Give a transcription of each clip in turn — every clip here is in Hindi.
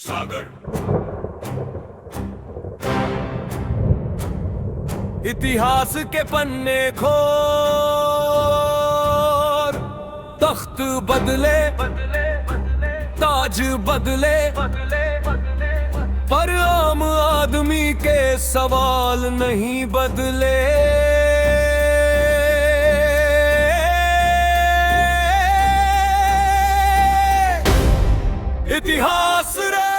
सागर। इतिहास के पन्ने खोल, तख्त बदले ताज बदले, पर आम आदमी के सवाल नहीं बदले। इतिहास रे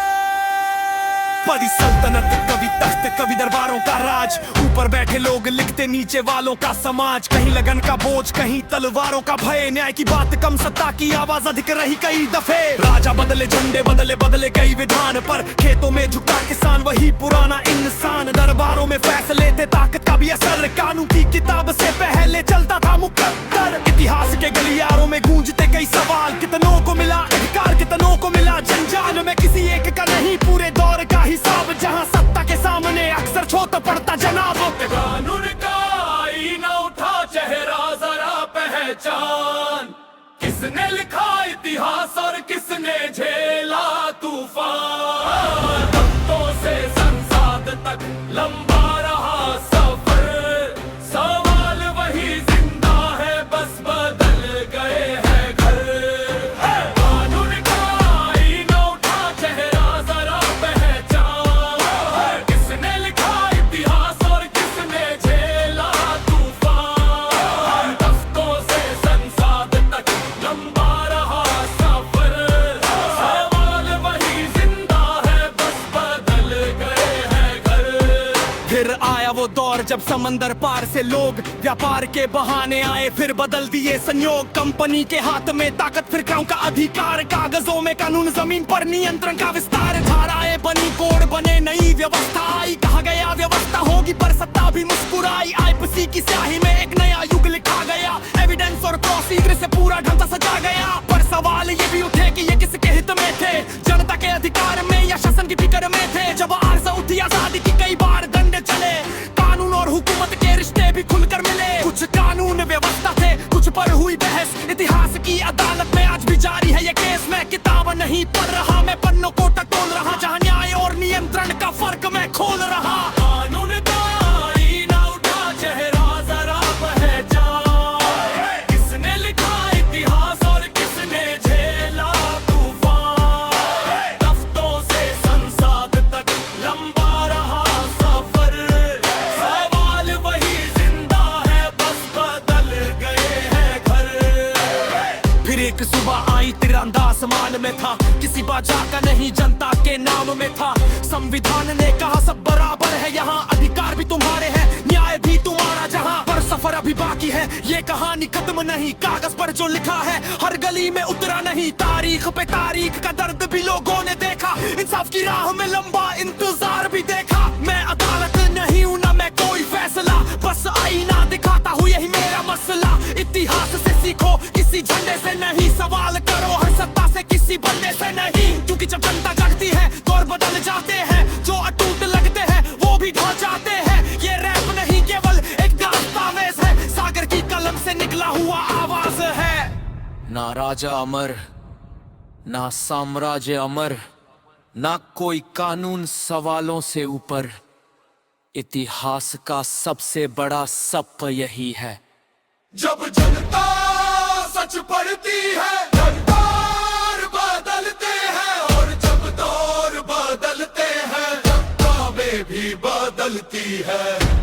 बड़ी सल्तनत, कभी तख्त कभी दरबारों का राज, ऊपर बैठे लोग लिखते नीचे वालों का समाज। कहीं लगन का बोझ कहीं तलवारों का भय, न्याय की बात कम सत्ता की आवाज अधिक रही कई दफे। राजा बदले झंडे बदले बदले कई विधान, पर खेतों में झुका किसान वही पुराना इंसान। दरबारों में फैसले थे ताकत का भी असर, कानून की किताब से पहले चलता था मुकद्दर। इतिहास के गलियारों में गूंजते कई सवाल, कितनों को मिला अधिकार कितनों को मिला जंजाल। में किसी एक का नहीं पूरे दौर का हिसाब, जहां सत्ता के सामने अक्सर छोटा पड़ता जनाब। कानून का आईना उठा चेहरा जरा पहचान, किसने लिखा इतिहास और किसने झेला तूफान। तख्तों से संसद तक लंबा रहा सफर, सवाल वही जिंदा है बस बदल गए हैं घर। कानून का आईना उठा चेहरा जरा पहचान, किसने लिखा इतिहास और किसने झेला तूफान। तख्तों से संसद तक लंबा रहा सफर, सवाल वही जिंदा है बस बदल गए हैं घर। फिर आया वो दौर जब समंदर पार से लोग व्यापार के बहाने आए, फिर बदल दिए संयोग। कंपनी के हाथ में ताकत फिर क्राउन का अधिकार, कागजों में कानून जमीन पर नियंत्रण का विस्तार। धाराएं बनी कोड बने नई व्यवस्था आई, कहा गया व्यवस्था होगी पर सत्ता भी मुस्कुराई। आईपीसी की स्याही में एक नया युग लिखा गया, एविडेंस और प्रोसीजर से पूरा ढांचा सजा गया। पर सवाल ये भी उठे कि ये किसके हित में थे, जनता के अधिकार में या शासन की फिक्र में थे। जब आरज़ उठी आजादी की कई बार डंडे चले, कानून और हुकूमत के रिश्ते भी खुलकर मिले। कुछ कानून व्यवस्था थे कुछ पर हुई बहस, इतिहास की अदालत में आज भी जारी है ये केस। मैं किताब नहीं पढ़ रहा, मैं पन्नों को टटोल रहा, जहाँ न्याय और नियंत्रण का फर्क मैं खोल रहा। कानून का आईना उठा चेहरा जरा पहचान, किसने लिखा इतिहास और किसने झेला तूफान। तख्तों से संसद तक लंबा रहा सफर, सवाल वही जिंदा है बस बदल गए हैं घर। फिर एक सुबह आई तिरंगा आसमान में था, किसी बाजा का नहीं जनता के नाम में था। संविधान ने कहा सब बराबर है यहाँ, अधिकार भी तुम्हारे हैं न्याय भी तुम्हारा। जहाँ पर सफर अभी बाकी है, ये कहानी खत्म नहीं। कागज पर जो लिखा है हर गली में उतरा नहीं। तारीख पे तारीख का दर्द भी लोगों ने देखा, इंसाफ की राह में लंबा इंतजार भी देखा। मैं अदालत नहीं हूँ ना मैं कोई फैसला, बस आईना दिखाता हूँ यही मेरा मसला। इतिहास से सीखो किसी झंडे से नहीं, सवाल करो हर सत्ता से किसी बंदे से नहीं। क्योंकि जब जनता जागती है दौर बदल जाते हैं, जो अटूट लगते हैं वो भी ढह जाते हैं। ये रैप नहीं केवल एक दस्तावेज है, सागर की कलम से निकला हुआ आवाज है। ना राजा अमर ना साम्राज्य अमर, ना कोई कानून सवालों से ऊपर। इतिहास का सबसे बड़ा सप यही है, जब जनता सच पढ़ती है दरबार बदलते हैं, और जब दौर बदलते हैं किताबें भी बदलती है।